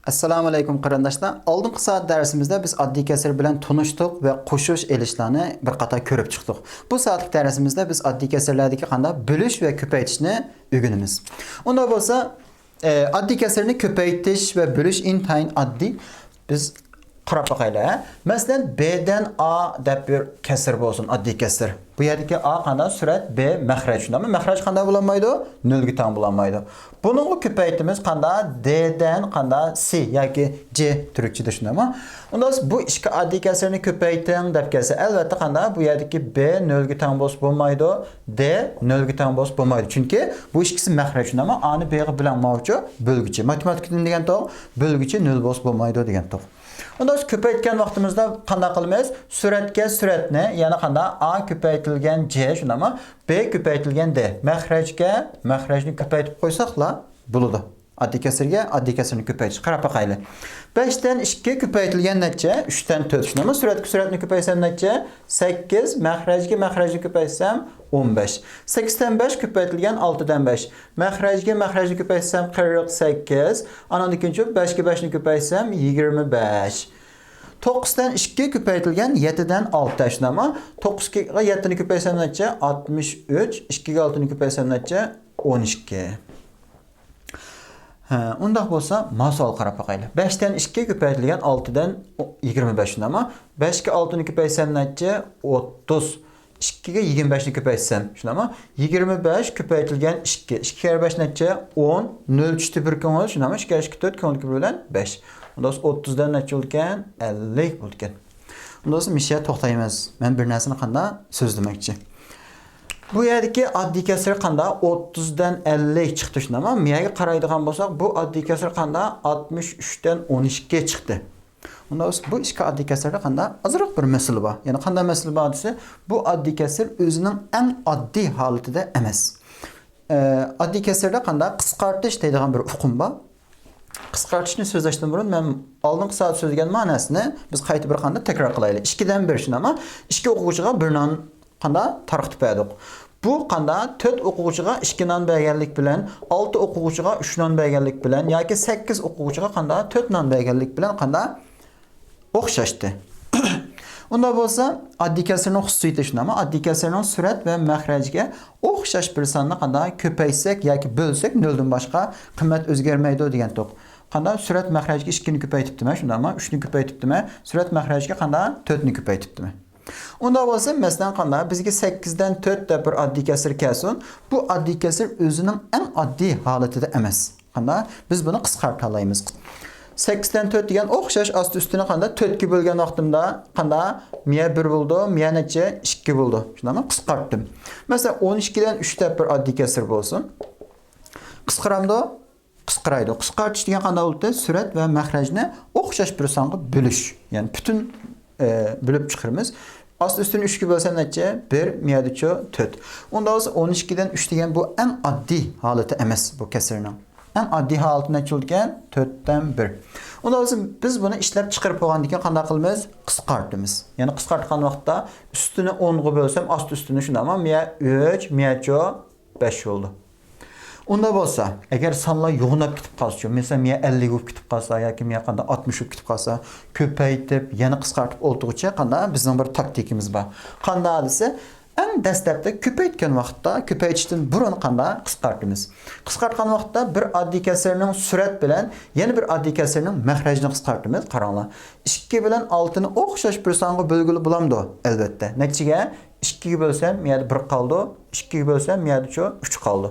Assalamu alaykum qarindoshlar. Oldingi soat darsimizda biz oddiy kasr bilan tanishdik va qo'shish elishlarni bir qator ko'rib chiqdik. Bu soatlik darsimizda biz oddiy kasrlardagi qanday bo'lish va ko'paytirishni o'rganamiz. Unda bo'lsa, oddiy kasrni ko'paytirish va bo'lish intayin oddiy. Biz qarab boqaylik. Masalan, B dan A deb bir kasr bo'lsin, oddiy kasr. Bu yerdagi A qanday surat, B maxraj. Shundaymi? Maxraj qanday bo'lmaydi? 0 ga teng bo'lmaydi. Buni ko'paytimiz qanday? D dan qanday C yoki C turkchada shundaymi? Unda bu ikki oddiy kasrni ko'payting deb kelsa, albatta qanday? Bu yerdagi B 0 ga teng bo'lmaydi, D 0 ga teng bo'lmaydi. Chunki bu ikkisi maxraj shundaymi? A ni B bilan mavjud bo'lguchi. Matematikada degan to'g'ri, bo'lguchi 0 bo'lmaydi degan to'g'ri. Unda biz ko'paytgan vaqtimizda qanday qilamiz? Suratga suratni, ya'ni qanday A ko'paytirilgan C shundaymi? B ko'paytirilgan D. Maxrajni ko'paytib qo'ysaqlar bo'ladi. Oddiy kasrga oddiy kasrni ko'paytirish. Qarab boqaylik. 5 dan 2 ko'paytirilgan natija 3 dan 4 shundaymi? Suratga suratni ko'paysam natija 8, maxrajni ko'paysam 15. 8 dan 5 ko'paytirilgan 6 dan 5. Maxrajni ko'paysam 48. Andan keyin 5 ga 5 ni ko'paysam 25. 9 dan 2 ko'paytirilgan 7 dan 6 shundaymi? 9 ga 7 ni ko'paysam natija 63, 2 ga 6 ni ko'paysam natija 12. Unda bo'lsa, masol qarab boqaylik. 5 dan 2 ko'paytirilgan 6 dan 25 shundaymi? 5 ga 6 ni ko'paysam natija 30. 2 ga 25 ni ko'paysam shundaymi? 25 ko'paytirilgan 2. 2 ga 5 natija 10. 0 tushdi 1 ko'ngil shundaymi? 2 ga 2 4 ko'ngil bilan 5. Unda 30 dan necha bo'lgan? 50 bo'lgan. Unda misha to'xtaymiz. Men bir narsani qanday so'zlamoqchi. Bu yerdagi oddiy kasr qanday 30 dan 50 chiqdi shundaymi? Miyaga qaraydigan bo'lsak, bu oddiy kasr qanday 63 dan 12 ga chiqdi. Unda bu ikki oddiy kasrda qanday azroq bir masala bor. Ya'ni qanday masala bor desa, bu oddiy kasr o'zining eng oddiy holatida emas. Oddiy kasrda qanday qisqartish deydigan bir uqum bor. Qisqartishni so'zlashdan burun men oldingi soat so'zlagan ma'nosini biz qayta bir qanday takror qilaylik. 2 dan 1 shundaymi? 2 o'quvchiga 1 non qanday tarqitib berdik. Bu qanday 4 o'quvchiga 2 non berganlik bilan, 6 o'quvchiga 3 non berganlik bilan yoki 8 o'quvchiga qanday 4 non berganlik bilan qanday o'xshashdi. Unda bo'lsa, oddiy kasrning xususiyati shundaymi? Oddiy kasrning surat va maxrajga o'xshash bir sonni qanday ko'paysak yoki bo'lsak 0 dan boshqa qimmat o'zgarmaydi degan to'q. Qanday surat maxrajga 2 ni ko'paytibdimi? Shundaymi? 3 ni ko'paytibdimi? Surat maxrajga qanday 4 ni ko'paytibdimi? Unda bo'lsa, masalan qanday bizga 8 dan 4 deb bir oddiy kasr kelsin, bu oddiy kasr o'zining eng oddiy holatida emas. Qanday biz buni qisqartira olamiz. 8 dan 4 degan o'xshash osti ustini qanday 4 ga bo'lgan vaqtimda qanday miya 1 bo'ldi, miya necha 2 bo'ldi. Shundaymi? Qisqartdim. Masalan 12 dan 3 deb bir oddiy kasr bo'lsin. Qisqaramdi, qisqaraydi. Qisqartish degan qanday bo'ldi? Surat va maxrajni o'xshash bir songa bo'lish. Ya'ni butun bo'lib chiqiramiz. Osti ustini 3 ga bo'lsam necha? 1, miyadacha 4. Unda 12 dan 3 degan bu eng oddiy holati emas bu kasrning. Eng oddiy holati necha bo'lgan? 4 dan 1. Unda biz buni ishlab chiqarib qo'ygandan keyin qanday qilamiz? Qisqartamiz. Ya'ni qisqartgan vaqtda ustini 10 ga bo'lsam, osti ustini shundaymi? Miya 3, miyacha 5 bo'ldi. Unda bo'lsa, agar sonlar yo'g'inab ketib qolsa, mesela miya 50 bo'lib ketib qolsa yoki miya qanday 60 bo'lib ketib qolsa, ko'paytib, yana qisqartib o'ltirguncha qanday bizning bir taktikimiz bor. Qanday desa, eng dastlabda ko'paytgan vaqtda ko'paytishdan burun qanday qisqartamiz. Qisqartgan vaqtda bir oddiy kasrning surat bilan yana bir oddiy kasrning maxrajini qisqartamiz. Qaranglar. 2 bilan 6 ni o'xshash bir songa bo'lguli bo'lamdi, albatta. Natijaga 2 ga bo'lsam miyada 1 qoldi, 2 ga bo'lsam miyada 3 qoldi.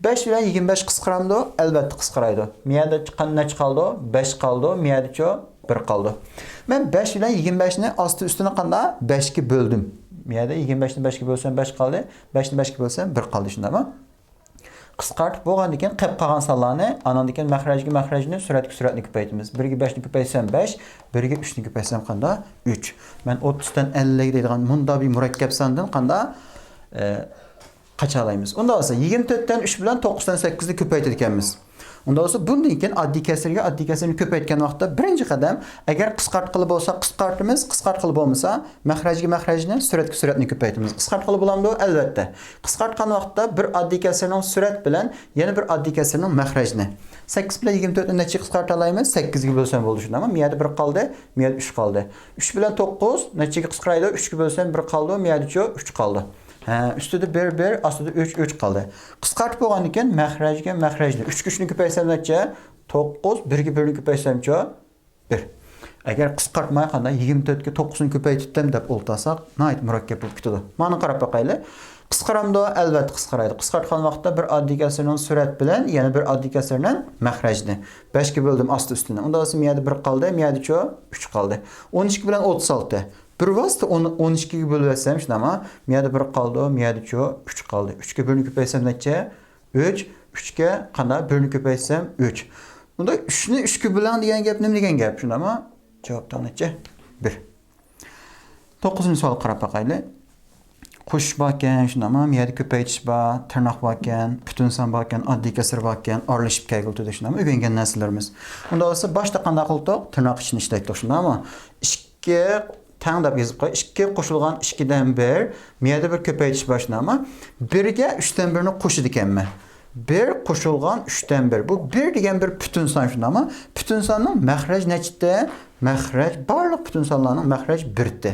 5 bilan 25 qisqaramdi, albatta qisqaraydi. Miyada qanday qoldi? 5 qoldi, miyada 1 qoldi. Men 5 bilan 25 ni osti ustini qanday 5 ga bo'ldim. Miyada 25 ni 5 ga bo'lsam 5 qoldi, 5 ni 5 ga bo'lsam 1 qoldi shundaymi? Qisqartib bo'lgandan keyin qilib qolgan sonlarni, andan keyin maxrajni, suratni ko'paytamiz. 1 ga 5 ni ko'paysam 5, 1 ga 3 ni ko'paysam qanday? 3. Men 30 dan 50 deydigan mundabiy murakkab sondan qanday qacha olamiz. Unda bo'lsa 24 dan 3 bilan 9 dan 8 ni ko'paytir ekanmiz. Unda olsa bundan keyin oddiy kasrni ko'paytgan vaqtda birinchi qadam agar qisqartqili bo'lsa qisqartimiz, qisqartqili bo'lmasa mahrajni suratni ko'paytiramiz. Qisqartqili bo'lamdi albatta. Qisqartgan vaqtda bir oddiy kasrning surat bilan yana bir oddiy kasrning mahrajni 8 bilan 24 ni necha qisqarta olamiz? 8 ga bo'lsam bo'ldi shundami? Miyada 1 qoldi, miyada 3 qoldi. 3 bilan 9 nechaga qisqaraydi? 3 ga bo'lsam 1 qoldi, miyada 3 qoldi. Üstüde 1, astida 3 qoldi. Qisqartib bo'lgandan keyin mahrajni 3 ga 3ni ko'paysam necha? 9, 1 ga 1ni ko'paysam-chi 1. Agar qisqartmay qanday 24 ga 9ni ko'paytirdim deb o'ltasak, nihoyat murakkab bo'lib ketadi. Mana qarab boqaylik. Qisqaramda albatta qisqaraydi. Qisqartgan vaqtda bir oddiy kasrning surat bilan yana bir oddiy kasrning mahrajni 5 ga bo'ldim asti ustidan. Unda bo'lsa miyada 1 qoldi, miyada 3 qoldi. 12 bilan 36. Bir vasıta 12 ga bo'lib olsam, shunama miyada 1 qoldi, miyada 3 qoldi. 3 ga 1ni ko'paysam necha? 3. 3 ga qanday 1ni ko'paysam 3. Unda 3 ni 3 ga bilan degan gap nima degan gap? Shundami? Javobdan necha? 1. 9-misol qarab boqaylik. Qo'shish bor ekan, shundami? Miyada ko'paytirish bor, tirnoq bor ekan, butun son bor ekan, oddiy kasr bor ekan, aralashib kelgildi shundami? O'rgangan narsalarimiz. Unda bo'lsa boshda qanday qildik? Tirnoq ichini ishlatdik shundami? 2 tang deb yozib qo'y. 2 qo'shilgan 2 dan 1, miyada bir ko'paytirish bor shundami? 1 ga 3 dan 1ni qo'shidi ekanmi? 1 qo'shilgan 3 dan 1. Bu 1 degan bir butun son shundami? Butun sonning mahraj nechta? Mahraj barliq butun sonlarning mahraj 1 da.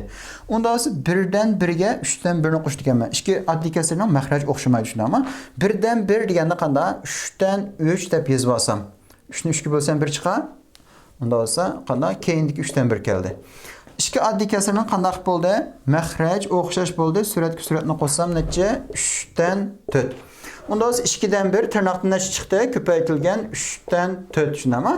Unda bo'lsa 1 dan 1 ga 3 dan 1ni qo'shdik ekanman. 2 oddiy kasrning mahraj o'xshamaydi shundami? 1 dan 1 deganda qanday? 3 dan 3 deb yozib olsam, 3 ni 3 ga bo'lsam 1 chiqar. Unda bo'lsa qanday? Keyindagi 3 dan 1 keldi. 2 oddiy kasrning qanday bo'ldi? Mahraj o'xshash bo'ldi. Suratni qo'shsam necha? 3 dan 4. Unda bo'lsa 2 dan 1 tirnoqdan necha chiqdi? Ko'paytirilgan 3 dan 4 shundami?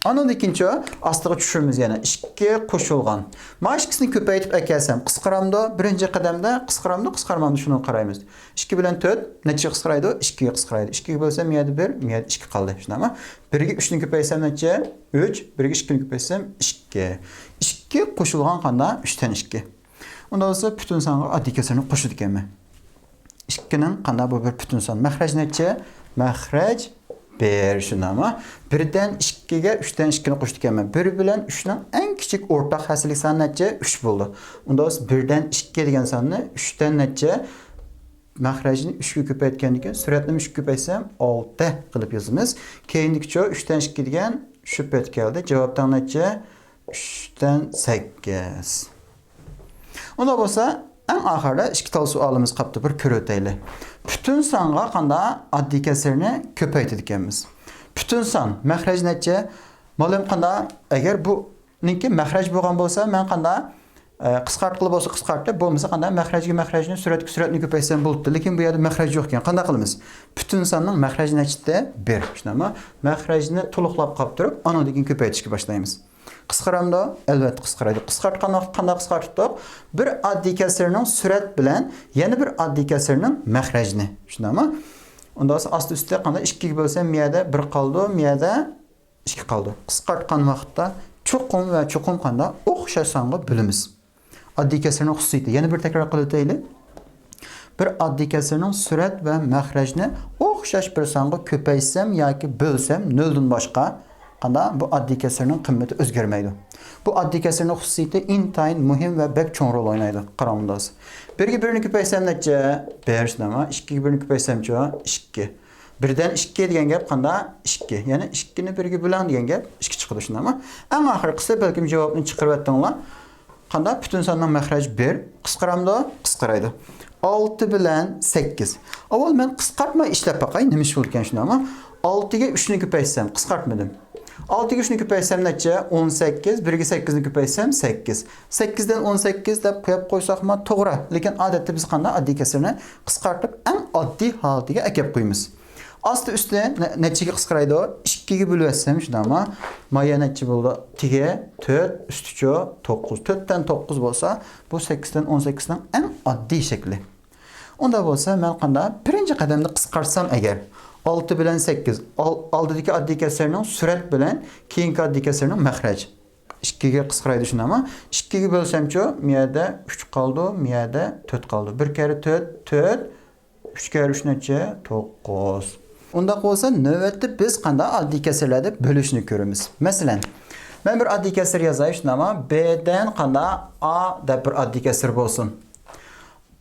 Onun ikinci astiga tushiramiz yana 2 qo'shilgan. Mana ikkisini ko'paytib akasam, qisqaramda birinchi qadamda qisqarmamda shuni qaraymiz. 2 bilan 4 necha qisqaraydi? 2 ga qisqaraydi. 2 ga bo'lsa miyada 1, miyada 2 qoldi. Shundami? 1 ga 3 ni ko'paysam necha? 3, 1 ga 2 ni ko'paysam 2. 2 qo'shilgan qanday? 3 dan 2. Unda bo'lsa butun songa oddiy kasrni qo'shib ekanman. 2 ning qanday bu bir butun son? Mahraj necha? Mahraj 1 shundami? 1 dan 2 ga 3 dan 2 ni qo'shdik ekanman. 1 bilan 3 ning eng kichik o'rtaq hasili soni necha? 3 bo'ldi. Unda biz 1 dan 2 degan sonni 3 dan necha? Mahrajni 3 ga ko'paytgandan keyin suratni 3 ga ko'paysam 6 qilib yozamiz. Keyingicha 3 dan 2 degan shu payt keldi. Javobdan necha? 3 dan 8. Unda bo'lsa eng oxirida ikkita savolimiz qolibdi. Bir ko'rib o'taylik. Butun songa qanday oddiy kasrni ko'paytirdik ekanmiz. Butun son mahraj necha? Ma'lum qanday agar bu ninki mahraj bo'lgan bo'lsa, men qanday qisqartqili bo'lsa qisqartib, bo'lmasa qanday mahrajni suratni ko'paysam bo'ldi. Lekin bu yerda mahraj yo'q ekan. Qanday qilamiz? Butun sonning mahraji nechta? 1. Shunami? Mahrajni to'liqlab qolib turib, ana degan ko'paytirishga boshlaymiz. Qisqaramda albatta qisqaradi. Qisqartgan vaqt qanday qisqartdik? Bir oddiy kasrning surat bilan yana bir oddiy kasrning mahrajni. Shundami? Unda asti ustida qanday 2 ga bo'lsa miyada 1 qoldi, miyada 2 qoldi. Qisqartgan vaqtda cho'qim qanday o'xshash songa bo'lamiz. Oddiy kasrning xususiyati. Yana bir takror qilib o'taylik. Bir oddiy kasrning surat va mahrajni o'xshash bir songa ko'paysam yoki bo'lsam 0 dan boshqa qanday bu oddiy kasrning qiymati o'zgarmaydi. Bu oddiy kasrning xususiyati intayin muhim va bek cho'ng rol o'ynaydi. Qaranglar. 1 ga 1ni ko'paysam necha? 5 nima? 2 ga 1ni ko'paysam-chi 2. 1 dan 2 degan gap qanday? 2. Ya'ni 2 ni 1 ga bo'lan degan gap 2 chiqadi shundami? Eng oxirgisi balkim javobni chiqarib o'tdinglar. Qanday? Butun sonning mahraji 1. Qisqaramda qisqaraydi. 6 bilan 8. Avval men qisqartmay ishlab boqay, nima ish bo'lgan shundami? 6 ga 3 ni ko'paysam qisqartmadim. 6 ga 3 ni ko'paysam necha? 18. 1 ga 8 ni ko'paysam 8. 8 dan 18 deb qo'yib qo'ysaqmi to'g'ri. Lekin odatda biz qanday oddiy kasrni qisqartib eng oddiy holatiga akab qo'yamiz. Asti usti nechaga qisqaraydi? 2 ga bo'lsam shundami? Maya necha bo'ldi? 2 ga 4 usticha 9. 4 dan 9 bo'lsa, bu 8 dan 18 ning eng oddiy shakli. Unda bo'lsa men qanday birinchi qadamda qisqartsam agar 6 bilan 8 oldidagi oddiy kasrning surat bilan keyingi oddiy kasrning mahraj 2 ga qisqaraydi shundami? 2 ga bo'lsam-chi, miyada 3 qoldi, miyada 4 qoldi. 1 kere 4 4, 3 kere 3 necha? 9. Unda olsa növbetde biz qanday oddiy kasrlarda bo'lishni ko'ramiz. Masalan, men bir oddiy kasr yozay, shunama B'dan qanday A deb bir oddiy kasr bo'lsin.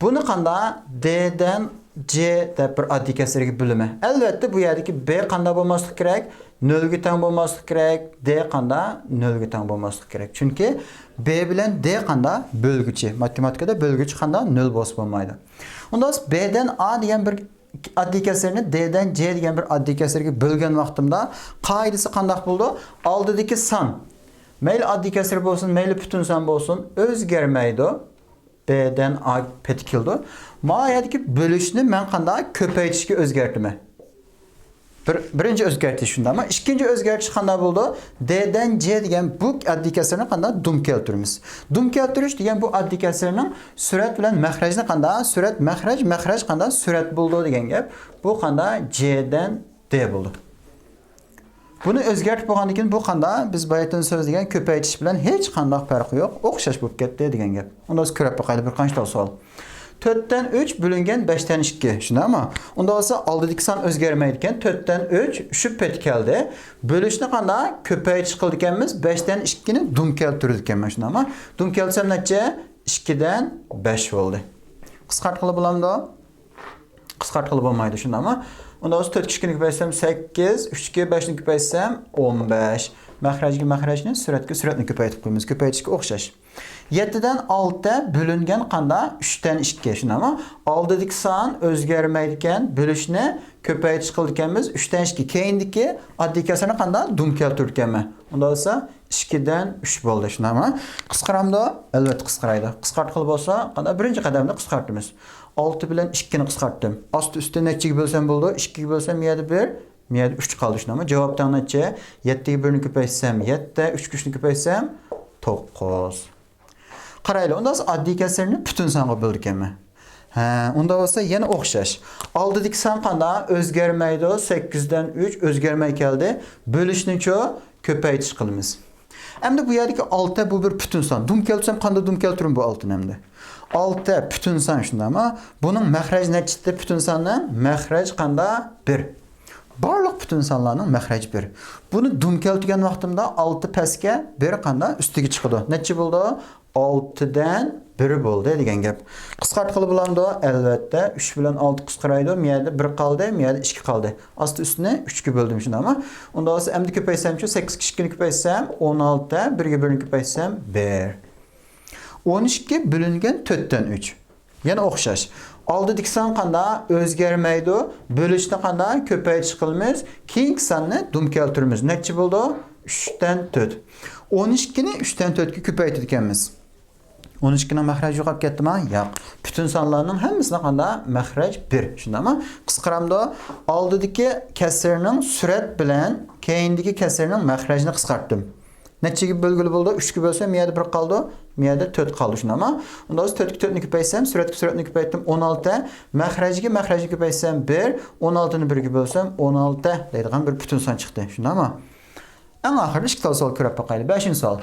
Buni qanday D'dan C deb bir oddiy kasrga bo'limi. Albatta bu yerdagi B qanday bo'lmasligi kerak? 0 ga teng bo'lmasligi kerak. D qanday 0 ga teng bo'lmasligi kerak. Chunki B bilan D qanday bo'lguchi. Matematikada bo'lguchi qanday 0 bo'lsa bo'lmaydi. Unda B'dan A degan bir oddiy kasrni D'dan C degan bir oddiy kasrga bo'lgan vaqtimda qoidasi qanday bo'ldi? Oldidagi son mayli oddiy kasr bo'lsin, mayli butun son bo'lsin, o'zgarmaydi. B'dan A petkildi. Mayadagi bo'lishni men qanday ko'paytirishga o'zgartiraman. Birinchi o'zgartish shundami? Ikkinchi o'zgartish qanday bo'ldi? D'dan C degan bu oddiy kasrni qanday dum keltiramiz. Dum keltirish degan bu oddiy kasrning surat bilan mahrajni qanday? Surat mahraj, mahraj qanday? Surat bo'ldi degan gap. Bu qanday? C'dan D bo'ldi. Buni o'zgartib bo'lgandan keyin bu qanday? Biz bayatdan so'zlagan ko'paytirish bilan hech qanday farqi yo'q. O'xshash bo'lib ketdi degan gap. Unda biz ko'rib boqaylik bir qancha savol. 4'ten 3 bölüngen 5'ten 2. Şuna ama onda olsa aldığındaki son özgermeydikken 4'ten 3 şu pet geldi. Bölüşne qanday köpeği çıkıldıkkenimiz 5'ten 2'ni dum keltirdikken şuna ama dum keltirsem netice 2'den 5 oldu. Qısqartqılı bulamdı o? Qısqartqılı bulmaydı şuna ama onda olsa 4 2'ni köpeysem 8, 3 2 5'ni köpeysem 15. Məxrəcini sürətini köpəytib qoyumuz. Köpəytişki oxşaş. 7'den 6'a bölüngen qanda 3'ten 2. Şuna ama 6'dik san özgərməydikken bölüşünə köpəyi çıxıldikənimiz 3'ten 2. Keyindiki addi kəsəni qanda dum keltirdikkənmə. Onda olsa 2'den 3 bo'ldi. Şuna ama qısqıramda əlbət qısqıraydı. Qısqartqılı bolsa qanda birinci qədəmdə qısqartdımız. 6 bilen 2'ni qısqartdım. Astı üstə neçə bölsəm boldu? 2 bölsəm 7 1. Miyade 3 kaldı şuna ama cevaptan netice 7'yi 1'ni köpeysem 7, 3 güçlü köpeysem 9. Qarayla onda addi kəsrini bütün sanğa böldük emi. Onda olsa yine oxşaş. Aldıdık san qanda özgərməydi o 8'den 3 özgərmək geldi. Bölüşünün çoğu köpəytiş qılımız. Əmdə bu yerdeki 6 bu bir bütün san. Dum keltirsem qanda dum keltirim bu 6'ın əmdə. 6 bütün san şunda ama bunun məxrəc nəticədə bütün sanın məxrəc qanda 1. Barlıq bütün sanlarının məxrəci 1. Bunu dum keltirgan vaqtimda 6 pəskə 1 qanda üstüge çıxdı. Neçə oldu? 6'dan 1 bo'ldi degan gap. Qisqartqılı bulamdı? Əlbəttə 3 bilan 6 qisqaraydı. Miyada 1 qaldı, miyada 2 qaldı. Aslı üstüne 3 ga böldüm şunu ama. Onda olsa əmdi köpəysəm 8 2'ni köpəysəm 16, 1 ga 1'ni köpəysəm 1. 12 bölüngen 4'ten 3. Yəni oxşaş. Aldıdık san qanda özgərməydi. Bölüşdə qanda köpəyi çıxılmız. Keyinki sanını dum keltirimiz. Neçə oldu? 3'ten 4. 12'ni 3'ten 4'ge köpəytirdikkənimiz. 12'nin məxrəci yoxab getdi mi? Yox. Bütün sanlarının həmmisine qanda məxrəc 1. Şunda ama qısqıramda aldıdıki kəsrinin sürət bilən keyindiki kəsrinin məxrəcini qısqartdım. Neçə gibi bölgülü buldu? 3 gibi bölsəm, miyada 1 qaldı, miyada 4 qaldı şuna ama. Onda biz 4'ni köpəysəm, sürətini köpəytdim 16. Məxrəci köpəysəm 1, 16'nı 1 gibi bölsəm 16 deydiğən bir bütün san çıxdı. Şuna ama. En axırda 2 tane sual körəb baxaylı. 5-ci sual.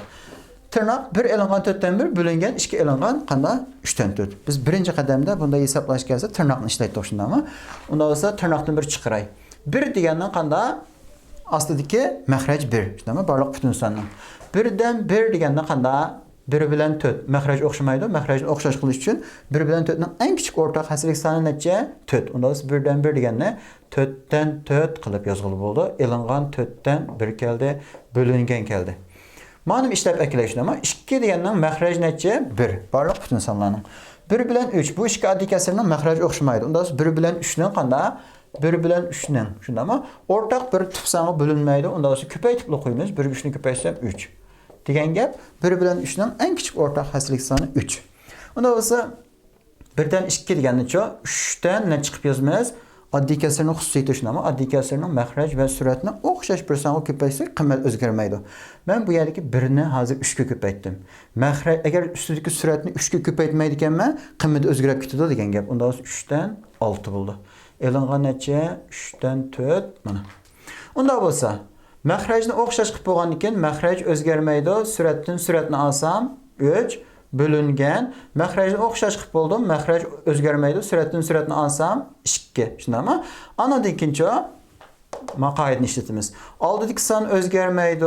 Tırnaq 1 elanğan 4'ten 1 bölüngen 2 elanğan qanda 3'ten 4. Biz birinci qədəmdə bunda hesaplaş gəlsə tırnaqını işləydik şunda ama. Onda olsa tırnaqdan bir çıxıray. 1 deyəndən qanda aslındaki məxrəc 1. Şunda ama barlıq bütün sandan. 1'den 1 deyəndən qanda 1 bilen 4. Məxrəc oxşamaydı. Məxrəcin oxşaş qılış üçün 1 bilen 4'nin en küçük ortaq həsilik sanı necə? 4. Onda olsa 1'den 1 deyəndə 4'ten 4 qılıb yazılı oldu. Elanğan 4'ten 1 gəldi. Bölüngen gəldi. Mənim işləb əkiləyişin ama 2 deyəndən məxrəc necə? 1. Barlıq bütün sanlarının. 1 bilen 3. Bu 2 addi kəsrinin məxrəci oxşamaydı. Onda 1 bilen 3'nin qanda 1 bilen 3'nin. Şunda ama ortaq bir tüpsanı bölünməydi. Onda olsa köpəy tipli qoyumuz. 1 3'ni köpəysəm 3. Degen gap 1 bilen 3'nin en küçük ortaq həsilik sanı 3. Onda olsa 1'den 2 degəndə 3'ten ne çıxıb yazmaz? Addi kəsrinin xüsusiyyəti şuna ama addi kəsrinin məxrəc və sürətini oxşaş bir sanı köpəysə qiymət özgərməydi. Mən bu yerdəki birini hazır 3'ge köpəytdim. Məxrəc əgər üstündəki sürətini 3'ge köpəytməydikkən mən qiymət özgərib getdi degan gap. Onda 3'ten 6 buldu. Elanğan necə? 3'ten 4 mana. Onda olsa məxrəcini oxşaş qılıb bolğandan məxrəc özgərməydi. Sürətini alsam 3 bölüngen. Məxrəcini oxşaş qılıb boldum. Məxrəc özgərməydi. Sürətini alsam 2. Şunda ama anadan ikinci maqayidini işletimiz. Aldiki san özgermeydi.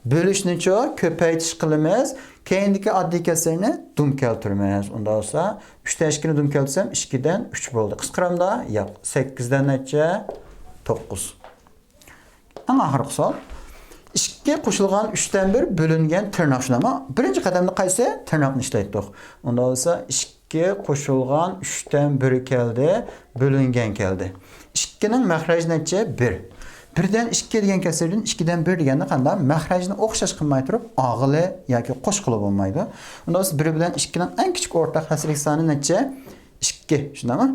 Bölüşnüço köpeytiş kılımız. Keyindeki adli keserini dum keltirmez. Onda olsa 3 teşkini dum keltirsem 2'den 3 boldu. Kısqıramda yok. 8'den neçe? 9. Ana ahırqı sol. 2 qo'shilgan 3'ten 1 bölüngen tırnak şunama. Birinci qadamda qaysi? Tırnaqni işleydik. Onda olsa 2 qo'shilgan 3'ten 1 keldi, bölüngen keldi. 2'nin məxrəci neçə? 1. 1'den 2 degan kesirden 2'den 1 degende qanda məxrəcini oxşaş qılmay turib ağılı yoki qo'shqilib bo'lmaydi. Unda biz 1 bilan 2'nin en küçük ortak həsrlik sani neçə? 2. Shundami?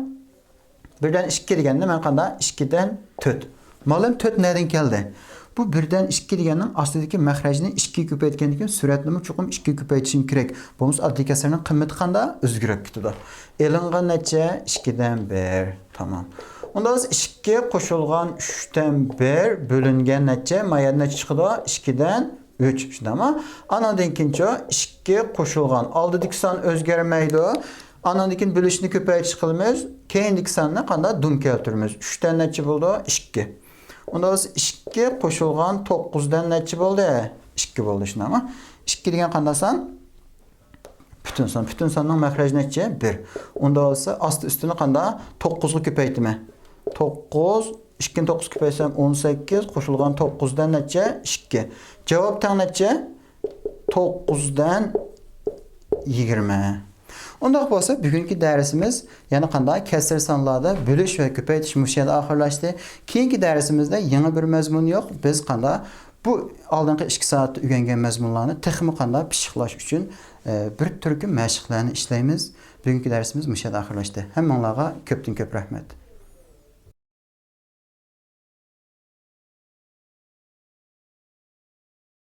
1'den 2 degende men qanda 2'den 4. Ma'lum 4 nereden keldi? Bu 1'den 2 deganning ostidagi məxrəcini 2 ko'paytgandan keyin suratni cho'qim 2 ko'paytishim kerak. Bo'lmasa oddiy kasarning qiymati qanda o'zgarib ketadi. Elingan necha? 2'den 1. Tamam. Onda biz 2 qo'shilgan 3'ten 1 bölüngen necha? Mayad necha chiqadi? 2'den 3. Shundami? Anadan keyinchi 2 qo'shilgan oldidagi son o'zgarmaydi. Anadan keyin bölüşni ko'paytirish qilamiz. Keyindagi sonni qanda dum keltiramiz. 3'ten necha bo'ldi? 2. Onda biz 2 qo'shilgan 9'dan necha bo'ldi? 2 bo'ldi shundami? 2 degan qanday son? Bütün son. Bütün sonning məxrəci neçə? 1. Onda olsa astı üstünü qanda 9'u ko'paytma. 9, 2'nin 9 köpəysəm 18, qoşulğan 9'dan neçə? 2. Cavab tən neçə? 9'dan 20. Onda bo'lsa, bugungi darsimiz yana qanday kəsr sonlarda bölüş və köpəytiş müşədə axırlaşdı. Keyingi darsimizdə yeni bir məzmun yox. Biz qanday bu aldınqı 2 saatda öyrənən məzmunlarni texmi qanday pişiqlaş üçün bir türkü məşqlərini işləyimiz. Bugungi darsimiz müşədə axırlaşdı. Həmmənlərə köpdən köp rəhmət.